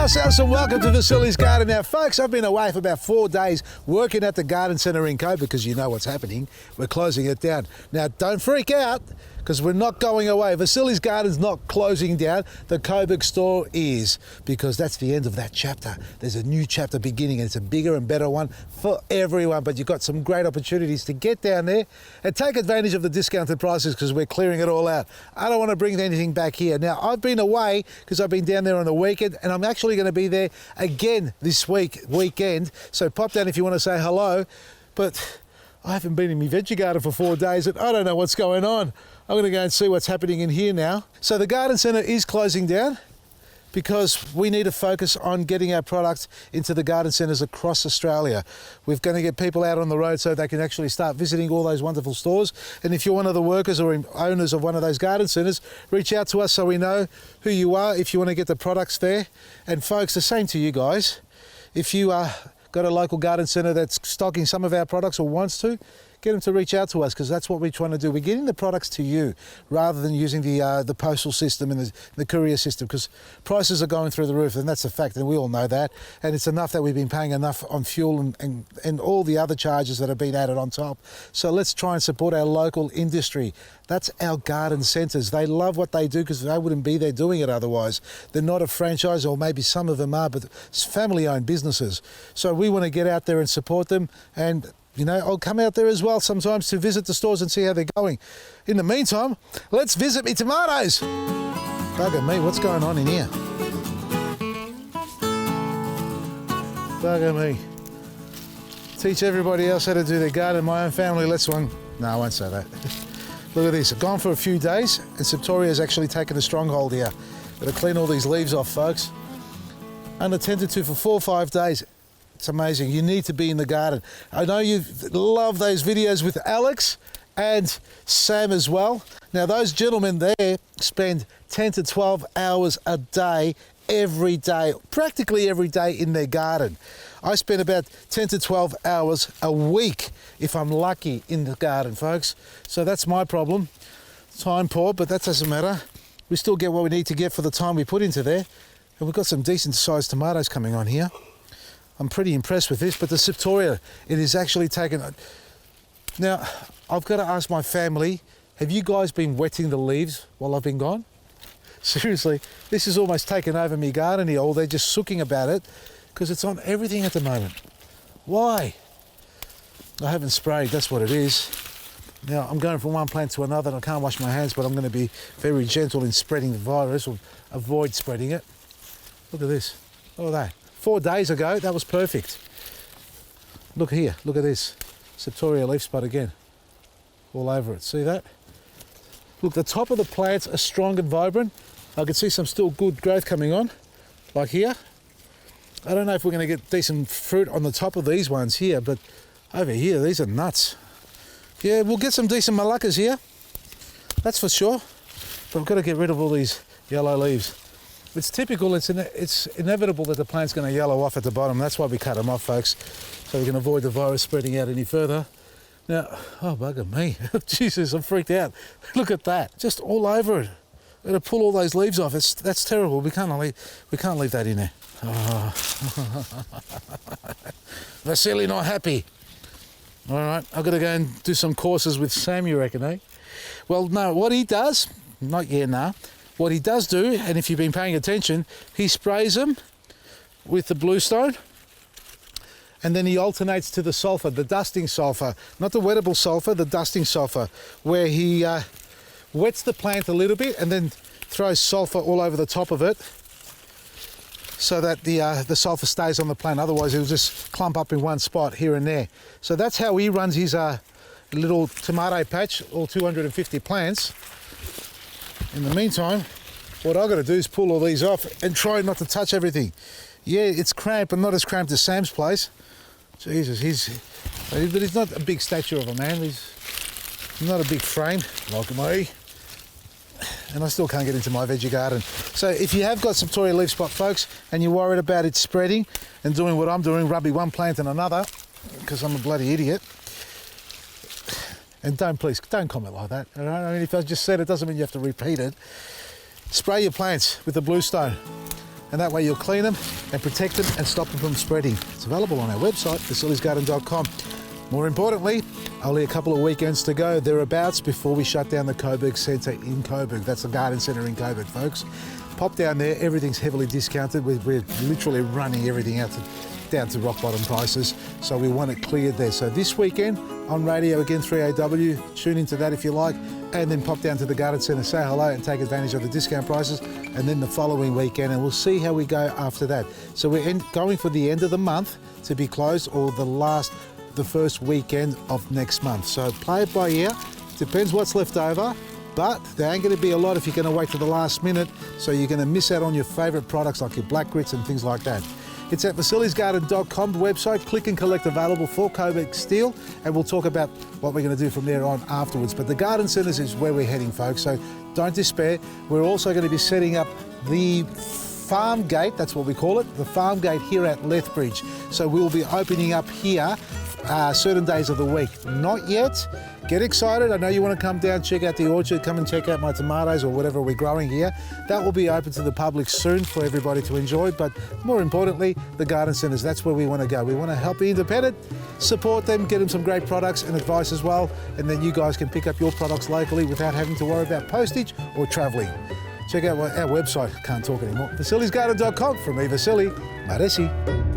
yourselves and welcome to Vasilis Garden. Now folks, I've been away for about 4 days working at the garden centre in Coburg because you know what's happening. We're closing it down. Now don't freak out because we're not going away. Vasilis Garden's not closing down. The Coburg store is, because that's the end of that chapter. There's a new chapter beginning and it's a bigger and better one for everyone, but you've got some great opportunities to get down there and take advantage of the discounted prices because we're clearing it all out. I don't want to bring anything back here. Now I've been away because I've been down there on the weekend and I'm actually going to be there again this weekend. So pop down if you want to say hello. But I haven't been in my veggie garden for 4 days and I don't know what's going on. I'm going to go and see what's happening in here now. So the garden centre is closing down because we need to focus on getting our product into the garden centres across Australia. We're going to get people out on the road so they can actually start visiting all those wonderful stores. And if you're one of the workers or owners of one of those garden centres, reach out to us so we know who you are if you want to get the products there. And folks, the same to you guys. If you got a local garden centre that's stocking some of our products or wants to, get them to reach out to us because that's what we're trying to do. We're getting the products to you rather than using the postal system and the courier system because prices are going through the roof and that's a fact and we all know that. And it's enough that we've been paying enough on fuel and all the other charges that have been added on top. So let's try and support our local industry. That's our garden centres. They love what they do because they wouldn't be there doing it otherwise. They're not a franchise, or maybe some of them are, but it's family-owned businesses. So we want to get out there and support them, and you know, I'll come out there as well sometimes to visit the stores and see how they're going. In the meantime, let's visit me tomatoes. Bugger me, what's going on in here? Bugger me. Teach everybody else how to do their garden. My own family lets one. No, I won't say that. Look at this, I've gone for a few days and Septoria's actually taken a stronghold here. Got to clean all these leaves off, folks. Unattended to for 4 or 5 days. It's amazing. You need to be in the garden. I know you love those videos with Alex and Sam as well. Now those gentlemen there spend 10 to 12 hours a day, every day, practically every day in their garden. I spend about 10 to 12 hours a week, if I'm lucky, in the garden, folks. So that's my problem. Time poor, but that doesn't matter. We still get what we need to get for the time we put into there. And we've got some decent sized tomatoes coming on here. I'm pretty impressed with this, but the Septoria, it is actually taken. Now, I've got to ask my family, have you guys been wetting the leaves while I've been gone? Seriously, this is almost taken over my garden here, or they're just sooking about it, because it's on everything at the moment. Why? I haven't sprayed, that's what it is. Now, I'm going from one plant to another, and I can't wash my hands, but I'm going to be very gentle in spreading the virus, or avoid spreading it. Look at this, look at that. 4 days ago, that was perfect. Look here, look at this. Septoria leaf spot again. All over it, see that? Look, the top of the plants are strong and vibrant. I can see some still good growth coming on, like here. I don't know if we're going to get decent fruit on the top of these ones here, but over here, these are nuts. Yeah, we'll get some decent malaccas here. That's for sure. But we've got to get rid of all these yellow leaves. It's typical, it's inevitable that the plant's going to yellow off at the bottom. That's why we cut them off, folks, so we can avoid the virus spreading out any further. Now, oh, bugger me. Jesus, I'm freaked out. Look at that, just all over it. We're going to pull all those leaves off. That's terrible. We can't leave that in there. Oh. Vasily not happy. All right, I've got to go and do some courses with Sam, you reckon, eh? Well, no, what he does, not yet now. What he does do, and if you've been paying attention, he sprays them with the bluestone and then he alternates to the sulfur, the dusting sulfur, not the wettable sulfur, the dusting sulfur, where he wets the plant a little bit and then throws sulfur all over the top of it so that the sulfur stays on the plant. Otherwise it'll just clump up in one spot here and there. So that's how he runs his little tomato patch, all 250 plants. In the meantime, what I've got to do is pull all these off and try not to touch everything. Yeah, it's cramped, but not as cramped as Sam's place. Jesus, but he's not a big stature of a man. He's not a big frame like me. And I still can't get into my veggie garden. So if you have got Septoria leaf spot, folks, and you're worried about it spreading and doing what I'm doing, rubbing one plant and another, because I'm a bloody idiot, and please don't comment like that. All right? I mean, if I just said it, doesn't mean you have to repeat it. Spray your plants with the bluestone. and that way you'll clean them and protect them and stop them from spreading. It's available on our website, vasilisgarden.com. More importantly, only a couple of weekends to go, thereabouts, before we shut down the Coburg Centre in Coburg. That's the garden centre in Coburg, folks. Pop down there, everything's heavily discounted. We're literally running everything out down to rock bottom prices, so we want it cleared there. So this weekend on radio again, 3AW, tune into that if you like, and then pop down to the garden centre, say hello and take advantage of the discount prices, and then the following weekend, and we'll see how we go after that. So we're going for the end of the month to be closed, or the first weekend of next month. So play it by ear, depends what's left over, but there ain't going to be a lot if you're going to wait to the last minute, so you're going to miss out on your favourite products like your black grits and things like that. It's at vasilisgarden.com website. Click and collect available for Coburg Steel, and we'll talk about what we're going to do from there on afterwards. But the garden centres is where we're heading, folks, so don't despair. We're also going to be setting up the farm gate, that's what we call it, the farm gate here at Lethbridge. So we'll be opening up here certain days of the week. Not yet. Get excited. I know you want to come down, check out the orchard, come and check out my tomatoes or whatever we're growing here. That will be open to the public soon for everybody to enjoy, but more importantly, the garden centres, that's where we want to go. We want to help the independent, support them, get them some great products and advice as well, and then you guys can pick up your products locally without having to worry about postage or travelling. Check out our website, can't talk anymore, vasilisgarden.com. From me, Vasili, Maresi.